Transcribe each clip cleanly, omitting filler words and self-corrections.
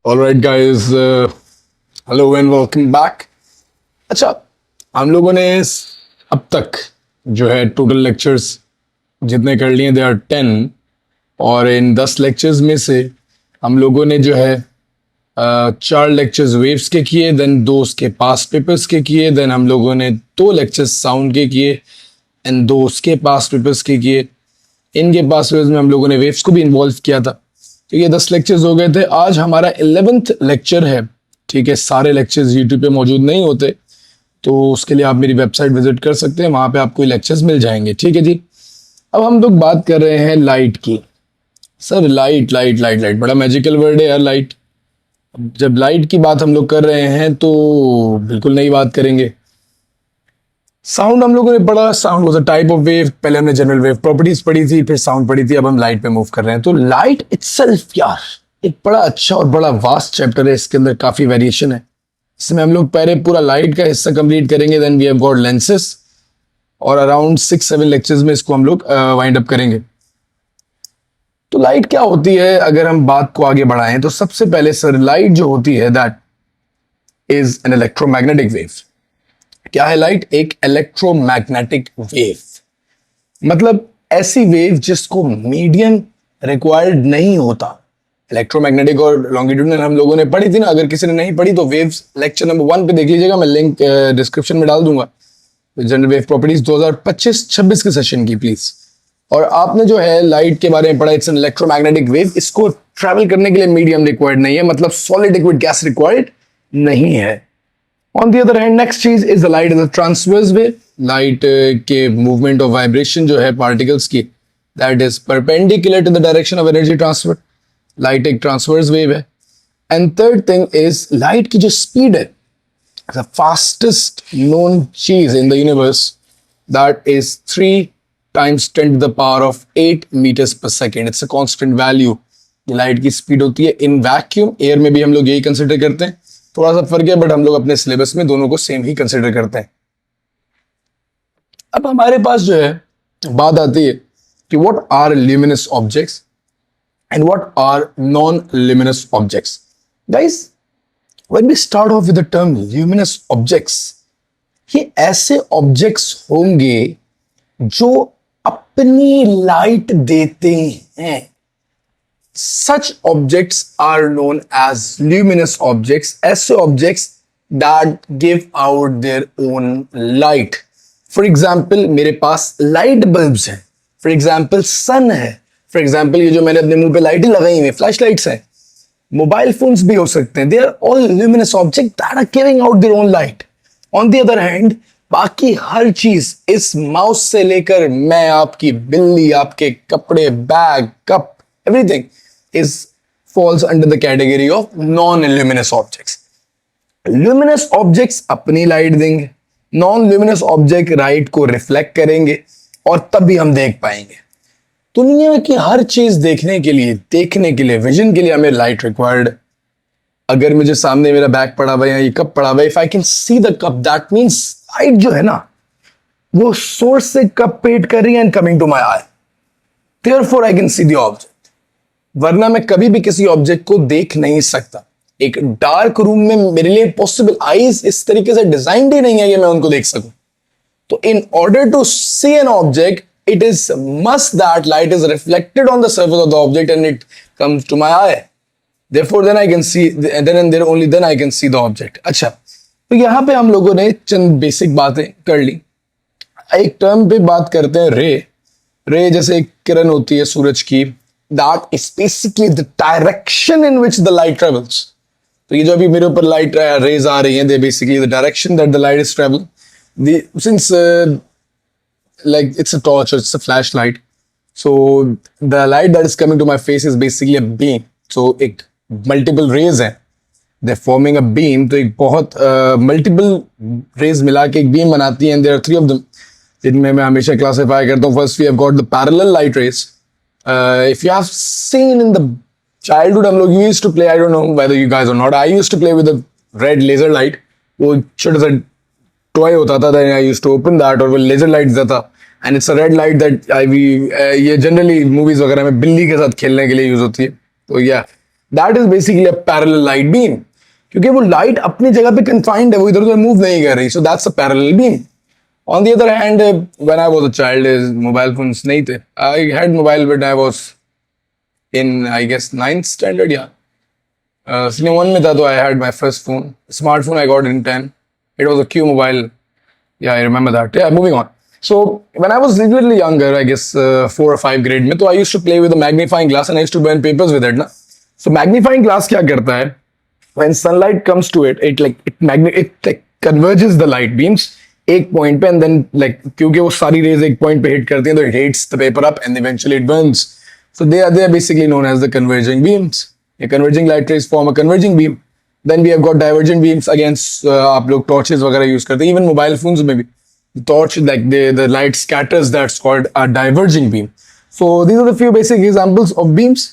All right, guys. Hello and welcome back. अच्छा, हम लोगों ने अब तक जो है टोटल लेक्चर्स जितने कर लिए दे आर 10 और इन 10 लेक्चर्स में से हम लोगों ने जो है 4 लेक्चर्स वेव्स के किए, देन 2 उसके पास्ट पेपर्स के किए, देन हम लोगों ने 2 लेक्चर्स साउंड के किए एंड 2 उसके पास्ट पेपर्स के किए. इनके पास्ट पेपर्स में हम लोगों ने वेव्स को भी इन्वॉल्व किया था. तो ये 10 लेक्चर्स हो गए थे. आज हमारा 11th लेक्चर है. ठीक है, सारे लेक्चर्स यूट्यूब पे मौजूद नहीं होते, तो उसके लिए आप मेरी वेबसाइट विजिट कर सकते हैं, वहाँ पे आपको लेक्चर्स मिल जाएंगे. ठीक है जी. अब हम लोग बात कर रहे हैं लाइट की. Sir light light light light बड़ा मैजिकल वर्ड है यार, लाइट. जब लाइट की बात हम लोग कर रहे हैं तो बिल्कुल नई बात करेंगे. साउंड हम लोगों ने पढ़ा. Sound was a type of wave. पहले हमने जनरल वेव प्रॉपर्टीज पढ़ी थी, फिर साउंड पढ़ी थी, अब हम लाइट पे मूव कर रहे हैं. तो लाइट इटसेल्फ यार एक बड़ा अच्छा और बड़ा वास्ट चैप्टर है. इसके अंदर काफी वेरिएशन है. इसमें हम लोग पहले पूरा लाइट का हिस्सा कंप्लीट करेंगे, then we have got lenses, और अराउंड 6-7 लेक्चर्स में इसको हम लोग वाइंड अप करेंगे. तो लाइट क्या होती है अगर हम बात को आगे बढ़ाएं तो सबसे पहले सर लाइट जो होती है that is an electromagnetic wave. क्या है लाइट? एक इलेक्ट्रोमैग्नेटिक वेव. मतलब ऐसी वेव जिसको मीडियम रिक्वायर्ड नहीं होता. इलेक्ट्रोमैग्नेटिक और लॉन्गिट्यूडनल हम लोगों ने पढ़ी थी ना. अगर किसी ने नहीं पढ़ी तो वेव्स लेक्चर नंबर 1 पे देख लीजिएगा, मैं लिंक डिस्क्रिप्शन में डाल दूंगा. जनरल वेव प्रॉपर्टीज 2025-26 के सेशन की प्लीज. और आपने जो है लाइट के बारे में पढ़ा, इट्स एन इलेक्ट्रोमैग्नेटिक वेव. इसको ट्रैवल करने के लिए मीडियम रिक्वायर्ड नहीं है, मतलब सॉलिड लिक्विड गैस रिक्वायर्ड नहीं है. On the other hand, next चीज is the light is a transverse wave. Light के movement of vibration जो है particles की, that is perpendicular to the direction of energy transfer. Light एक transverse wave है. And third thing is light की जो speed है, the fastest known चीज in the universe, that is 3 times 10 to the power of 8 meters per second. It's a constant value. Light की speed होती है in vacuum. Air में भी हम लोग यही कंसिडर करते हैं. थोड़ा सा फर्क है, बट हम लोग अपने सिलेबस में दोनों को सेम ही कंसिडर करते हैं. अब हमारे पास जो है बात आती है कि what are luminous objects and what are non luminous objects. Guys, when we start off with the term luminous objects, ये ऐसे ऑब्जेक्ट्स होंगे जो अपनी लाइट देते हैं. Such objects are known as luminous objects. ऐसे objects that give out their own light. For example, मेरे पास light bulbs हैं. For example, sun है. For example, ये जो मैंने अपने मुंह पे लाइटें लगाई हुई हैं, फ्लैश लाइट्स हैं. मोबाइल फोन्स भी हो सकते हैं. They are all luminous objects that are giving out their own light. On the other hand, बाकी हर चीज, इस माउस से लेकर मैं, आपकी बिल्ली, आपके कपड़े, bag, cup, everything is falls under the category of non-luminous objects. Luminous objects अपनी लाइट देंगे, non-luminous object लाइट को रिफ्लेक्ट करेंगे और तभी हम देख पाएंगे. दुनिया की हर चीज देखने के लिए विजन के लिए हमें लाइट रिक्वायर्ड. अगर मुझे सामने मेरा बैग पड़ा हुआ है, ये कप पड़ा हुआ है, if I can see the cup, that means light जो है ना, वो सोर्स से कप पेट कर रही है and coming to my eye. Therefore I can see the object. वरना मैं कभी भी किसी ऑब्जेक्ट को देख नहीं सकता. एक डार्क रूम में मेरे लिए पॉसिबल आईज इस तरीके से डिजाइंड ही नहीं है कि मैं उनको देख सकूं. तो in order to see an object, it is must that light is reflected on the surface of the object and it comes to my eye. Therefore then I can see, then and there only then I can see the object. अच्छा, तो यहां पे हम लोगों ने चंद basic बातें कर ली. एक टर्म पे बात करते हैं रे. रे जैसे एक किरण होती है सूरज की, that is basically the direction in which the light travels. तो ये जो अभी मेरे ऊपर लाइट रेज आ रही हैं, they basically the direction that the light is traveling. Since like it's a torch or it's a flashlight, so the light that is coming to my face is basically a beam. So एक multiple rays हैं, they're forming a beam. तो एक बहुत multiple rays मिला के एक beam बनाती हैं. There are 3 of them, जिनमें मैं हमेशा क्लासिफाई करता हूँ. First we have got the parallel light rays. If you have seen in the childhood, हम लोग used to play, I don't know whether you guys or not, I used to play with a red laser light. वो छोटा सा toy होता था, then I used to open that और वो laser light देता. And it's a red light that ये generally movies वगैरह में बिल्ली के साथ खेलने के लिए यूज होती है. तो yeah, that is basically a parallel light beam, क्योंकि वो लाइट अपनी जगह पे कन्फाइंड है, वो इधर उधर मूव नहीं कर रही, so that's a parallel beam. On the other hand, when I was a child, mobile phones नहीं थे. I had mobile when I was in, I guess, 9th standard या सीनियर 1 में था, तो I had my first phone, smartphone I got in 10. It was a Q mobile. Yeah, I remember that. Yeah, moving on. So when I was little younger, I guess 4 or 5 grade में, तो I used to play with a magnifying glass and I used to burn papers with it ना. So magnifying glass क्या करता है? When sunlight comes to it, it like converges the light beams एक point पे, and then like क्योंकि वो सारी rays एक point पे hit करती हैं, तो it heats the paper up and eventually it burns. So they are basically known as the converging beams. A converging light rays form a converging beam. Then we have got divergent beams. Against आप लोग torches वगैरह use करते हैं, even mobile phones में भी the torch, like the light scatters, that's called a diverging beam. So these are the few basic examples of beams.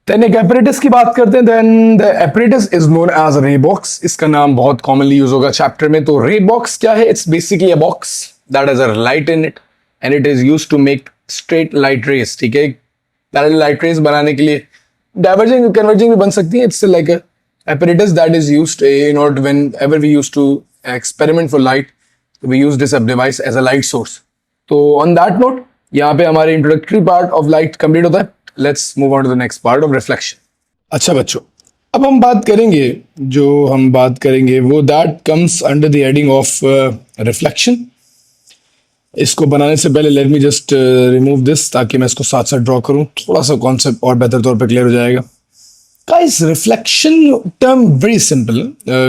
Then एक apparatus की बात करते हैं. Then the apparatus is known as a ray box. इसका नाम बहुत commonly use होगा chapter में. तो ray box क्या है? It's basically a box that has a light in it and it is used to make straight light rays. ठीक है, parallel light rays बनाने के लिए diverging converging भी बन सकती है. It's like a apparatus that is used in order, whenever we used to experiment for light, we use this device as a light source. तो on that note, यहाँ पे हमारे introductory part of light complete होता है. Let's move on to the next part of reflection. अच्छा बच्चों, अब हम बात करेंगे वो that comes under the heading of reflection. इसको बनाने से पहले let me just remove this, ताकि मैं इसको साथ साथ ड्रॉ करूँ, थोड़ा सा कॉन्सेप्ट और बेहतर तौर पे क्लियर हो जाएगा. Guys, reflection term very simple.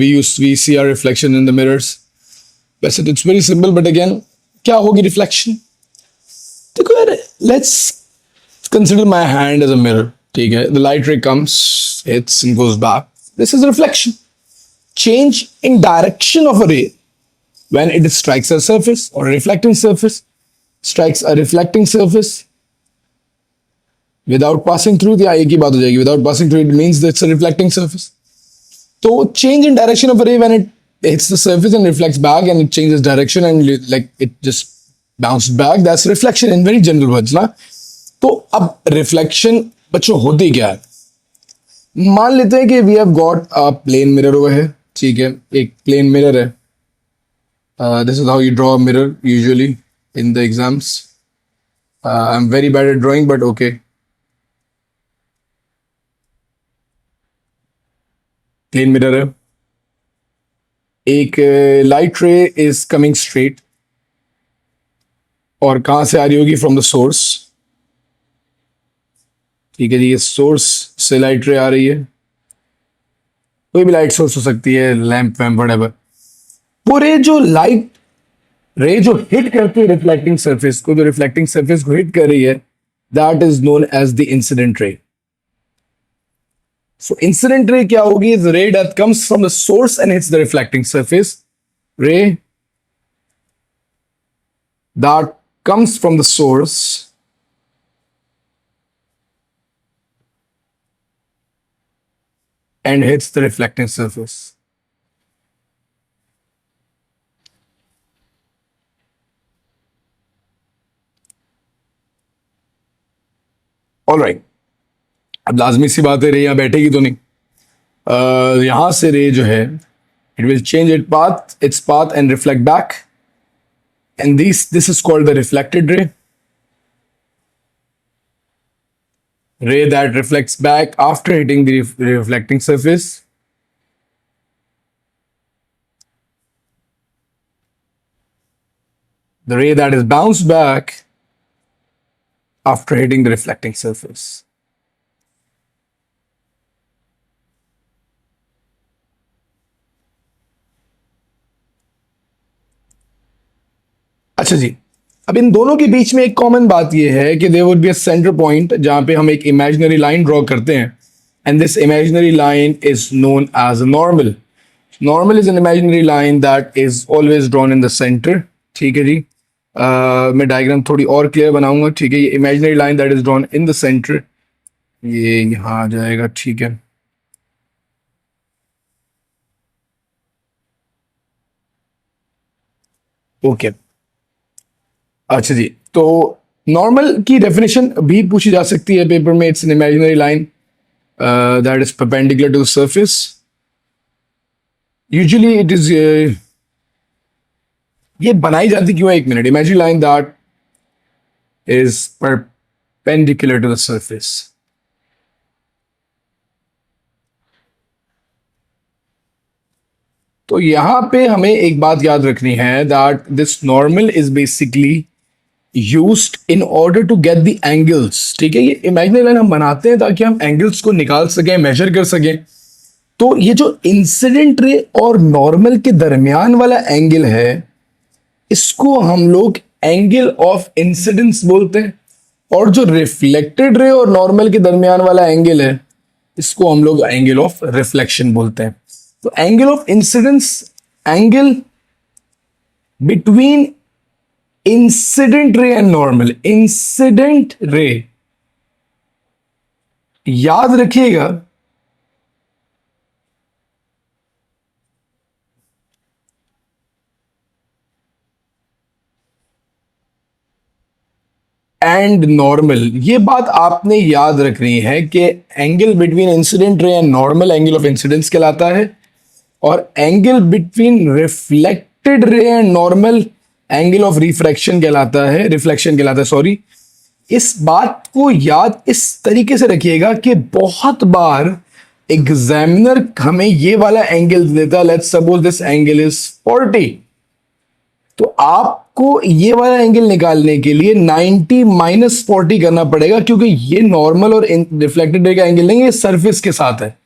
We see our reflection in the mirrors. वैसे तो it's very simple, but again, क्या होगी reflection? देखो यार, let's consider my hand as a mirror. ठीक है, the light ray comes, hits and goes back. This is reflection. Change in direction of a ray when it strikes a surface or a reflecting surface, strikes a reflecting surface. Without passing through, या एक ही बात हो जाएगी. Without passing through, it means that it's a reflecting surface. तो change in direction of a ray when it hits the surface and reflects back, and it changes direction and like it just bounced back. That's reflection in very general words, ना. तो अब reflection बच्चों होती क्या है? मान लेते हैं कि we have got a plane mirror over here. ठीक है, एक plane mirror है. This is how you draw a mirror usually in the exams. I'm very bad at drawing, but okay. Plane mirror है. एक लाइट रे is coming straight, और कहां से आ रही होगी? From the source. ठीक है जी, ये सोर्स से लाइट रे आ रही है. कोई भी लाइट सोर्स हो सकती है, लैंप वैम्प व्हाटएवर. वो रे जो हिट करती है रिफ्लेक्टिंग सरफेस को, जो रिफ्लेक्टिंग सरफेस को हिट कर रही है, that is known as the incident ray. So incident ray क्या होगी? The ray that comes from the source and hits the reflecting surface. Ray that comes from the source and hits the reflecting surface. All right. अब लाजमी सी बात है, रे यहाँ बैठेगी तो नहीं. यहां से रे जो है, it will change its path and reflect back, and this is called the reflected ray. Ray that reflects back after hitting the reflecting surface. The ray that is bounced back after hitting the reflecting surface. अच्छा जी, अब इन दोनों के बीच में एक common बात यह है कि there would be a centre point जहां पे हम एक इमेजिनरी लाइन ड्रॉ करते हैं, and this imaginary line is known as a normal. Normal is an imaginary line that is always drawn in the centre. ठीक है जी, मैं डायग्राम थोड़ी और क्लियर बनाऊंगा. ठीक है, ये imaginary line that is drawn in the centre, ये यहाँ आ जाएगा. ठीक है, ओके. अच्छा जी, तो नॉर्मल की डेफिनेशन भी पूछी जा सकती है पेपर में. It's an imaginary line that is perpendicular to the surface. Usually it is ये बनाई जाती क्यों है? एक minute. Imagine line that is perpendicular to the surface. तो यहां पे हमें एक बात याद रखनी है that this normal is basically used in order to get the angles. ठीक है, ये इमेजिनरी लाइन हम बनाते हैं ताकि हम एंगल्स को निकाल सकें, मेजर कर सकें. तो ये जो इंसिडेंट रे और नॉर्मल के दरमियान वाला एंगल है, इसको हम लोग एंगल ऑफ इंसिडेंस बोलते हैं. और जो रिफ्लेक्टेड रे और नॉर्मल के दरमियान वाला एंगल है, इसको हम लोग एंगल ऑफ रिफ्लेक्शन बोलते हैं. तो angle of incidence, angle between incident ray and normal. Incident ray, याद रखिएगा, एंड नॉर्मल, ये बात आपने याद रखनी है कि angle between incident ray and normal angle of incidence कहलाता है, और angle between reflected ray and normal angle of refraction कहलाता है, रिफ्लेक्शन कहलाता है, सॉरी. इस बात को याद इस तरीके से रखिएगा कि बहुत बार एग्जामिनर हमें ये वाला एंगल देता है. Let's suppose this angle is 40. तो आपको ये वाला एंगल निकालने के लिए 90 माइनस 40 करना पड़ेगा, क्योंकि ये नॉर्मल और रिफ्लेक्टेड रे का एंगल नहीं, ये सरफेस के साथ है.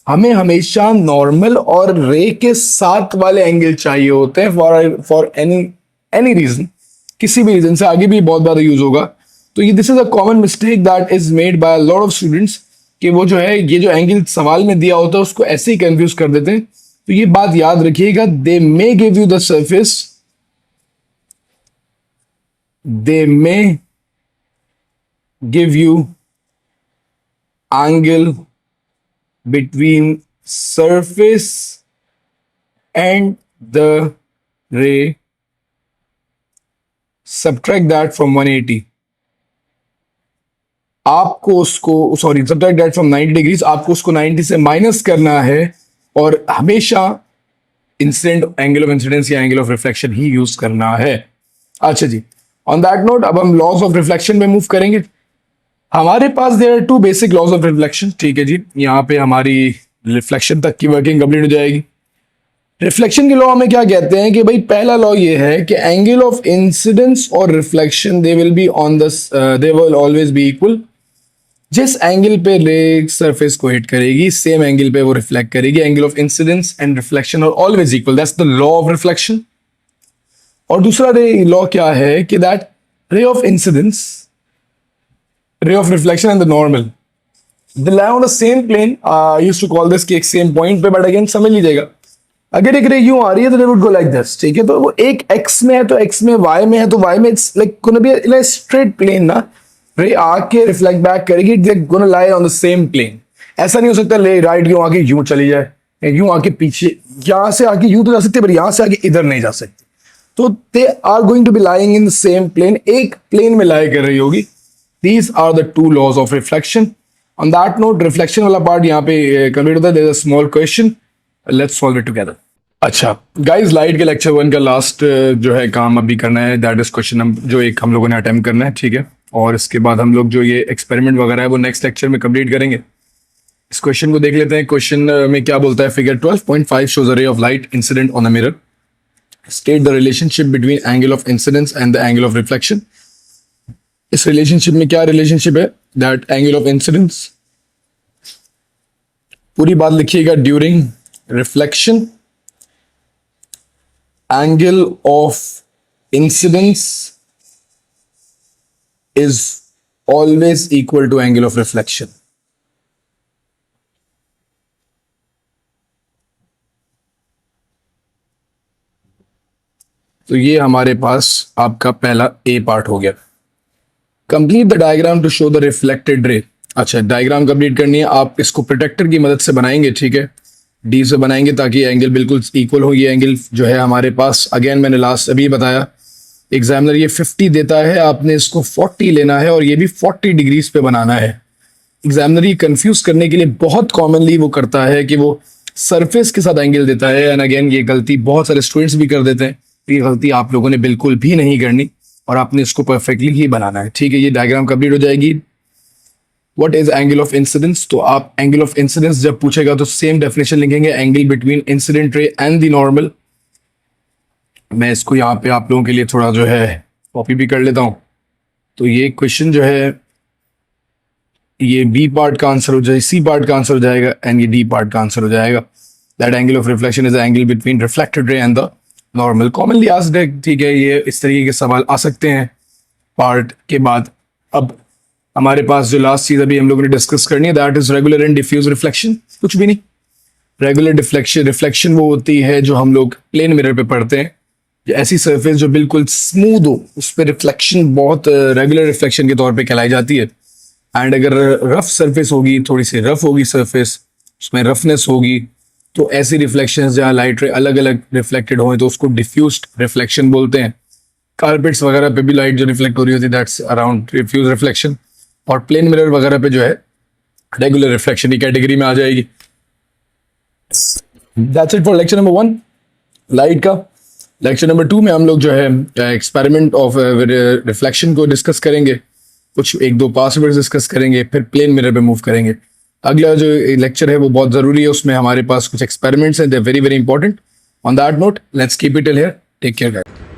हमें हमेशा नॉर्मल और रे के साथ वाले एंगल चाहिए होते हैं फॉर एनी रीजन, किसी भी रीजन से. आगे भी बहुत बार यूज होगा. तो ये this is a common mistake that is made by lot of students, कि वो जो है ये जो एंगल सवाल में दिया होता है उसको ऐसे ही कंफ्यूज कर देते हैं. तो ये बात याद रखिएगा, they may give you the surface, they may give you angle between surface and the ray, subtract that from 180. आपको उसको subtract that from 90 degrees, आपको उसको 90 से माइनस करना है, और हमेशा इंसिडेंट एंगल ऑफ इंसिडेंस या एंगल ऑफ रिफ्लेक्शन ही यूज करना है. अच्छा जी, ऑन दैट नोट अब हम लॉज ऑफ रिफ्लेक्शन में मूव करेंगे. हमारे पास there are two basic laws of reflection. ठीक है जी, यहाँ पे हमारी रिफ्लेक्शन तक की वर्किंग कंप्लीट हो जाएगी. रिफ्लेक्शन के लॉ में क्या कहते हैं कि भाई पहला लॉ ये है कि एंगल ऑफ इंसिडेंस और reflection they will always be equal. जिस एंगल पे रे सरफेस को हिट करेगी, सेम एंगल पे वो रिफ्लेक्ट करेगी. Angle of incidence and reflection are always equal. That's the law of reflection. और दूसरा लॉ क्या है कि that ray of incidence, ray of reflection and the normal they lie on the same plane. Used to call this कि एक same point पे, but again समझ लीजिएगा, अगर एक रे यूं आ रही है तो they would go like this. ठीक है, तो वो एक एक्स में है तो एक्स में, वाई में है तो वाई में. It's like gonna be in straight plane ना. रे आके रिफ्लेक्ट बैक करेगी, it's gonna lie on the same plane. ऐसा नहीं हो सकता ले राइट यूं आके यूं चली जाए, यूं आके पीछे, यहां से आके यूं तो जा सकते, पर यहां से आके इधर नहीं जा सकती. तो they are going to be lying in the same plane, एक प्लेन में लाई कर रही होगी. These are the two laws of reflection. On that note reflection वाला पार्ट यहाँ पे कंप्लीट होता है. There is a small question, let's solve it together. अच्छा गाइस, लाइट के लेक्चर 1 का लास्ट जो है काम अभी करना है. दैट इज क्वेश्चन नंबर जो एक हम लोगों ने अटेम्प्ट करना है. ठीक है, और इसके बाद हम लोग जो ये एक्सपेरिमेंट वगैरह है वो नेक्स्ट लेक्चर में कंप्लीट करेंगे. इस क्वेश्चन को देख लेते हैं. क्वेश्चन में क्या बोलता है? Figure 12.5 shows a ray of light incident on a mirror. State the relationship between angle of incidence and the angle of reflection. इस रिलेशनशिप में क्या रिलेशनशिप है? दैट एंगल ऑफ इंसिडेंस, पूरी बात लिखिएगा, during reflection angle of incidence is always equal to angle of reflection. तो ये हमारे पास आपका पहला ए पार्ट हो गया. Complete the diagram to show the reflected ray. अच्छा, डायग्राम कंप्लीट करनी है. आप इसको प्रोटेक्टर की मदद से बनाएंगे. ठीक है, डी से बनाएंगे ताकि एंगल बिल्कुल इक्वल हो. ये एंगल जो है हमारे पास, अगेन मैंने लास्ट अभी बताया, एग्जामिनर ये 50 देता है, आपने इसको 40 लेना है और ये भी 40 डिग्रीज पे बनाना है. एग्जामिनर ये कंफ्यूज करने के लिए बहुत कॉमनली वो करता है कि वो सरफेस के साथ एंगल देता है। एंड अगेन ये गलती बहुत सारे स्टूडेंट्स भी कर देते हैं। ये गलती आप लोगों ने बिल्कुल भी नहीं करनी और आपने इसको परफेक्टली ही बनाना है। ठीक है, ये डायग्राम कंप्लीट हो जाएगी। What is angle of incidence? तो आप एंगल ऑफ इंसिडेंस जब पूछेगा तो सेम डेफिनेशन लिखेंगे, angle between incident ray and the normal. मैं इसको यहाँ पे आप लोगों के लिए थोड़ा जो है कॉपी भी कर लेता हूँ। तो ये क्वेश्चन जो है ये बी पार्ट का आंसर हो जाए, सी पार्ट का आंसर हो जाएगा एंड ये डी पार्ट का आंसर हो जाएगा। That angle of reflection is the angle between reflected ray and the normal. Commonly asked है, ठीक है, ये इस तरीके के सवाल आ सकते हैं पार्ट के बाद। अब हमारे पास जो लास्ट चीज अभी हम लोगों ने डिस्कस करनी है, that is regular and diffuse reflection. कुछ भी नहीं, रेगुलर रिफ्लेक्शन वो होती है जो हम लोग प्लेन मिरर पे पढ़ते हैं। ऐसी सरफेस जो बिल्कुल स्मूथ हो, उस पर रिफ्लेक्शन बहुत रेगुलर रिफ्लेक्शन के तौर पे कहलाई जाती है। एंड अगर रफ सरफेस होगी, थोड़ी सी रफ होगी सरफेस, उसमें रफनेस होगी, तो ऐसी रिफ्लेक्शन जहाँ लाइट रे अलग अलग रिफ्लेक्टेड हो तो उसको डिफ्यूज्ड रिफ्लेक्शन बोलते हैं। कारपेट्स वगैरह पे भी लाइट जो रिफ्लेक्ट हो रही होती है, दैट्स अराउंड डिफ्यूज रिफ्लेक्शन। और प्लेन मिरर वगैरह पे जो है रेगुलर रिफ्लेक्शन की कैटेगरी में आ जाएगी। That's it for lecture number 1 light का। लेक्चर नंबर 2 में हम लोग जो है एक्सपेरिमेंट ऑफ रिफ्लेक्शन को डिस्कस करेंगे, कुछ 1-2 पास्ट वर्ड्स डिस्कस करेंगे, फिर प्लेन मिरर पे मूव करेंगे। अगला जो लेक्चर है वो बहुत ज़रूरी है, उसमें हमारे पास कुछ एक्सपेरिमेंट्स हैं, they very very important. On that note let's keep it till here, take care guys.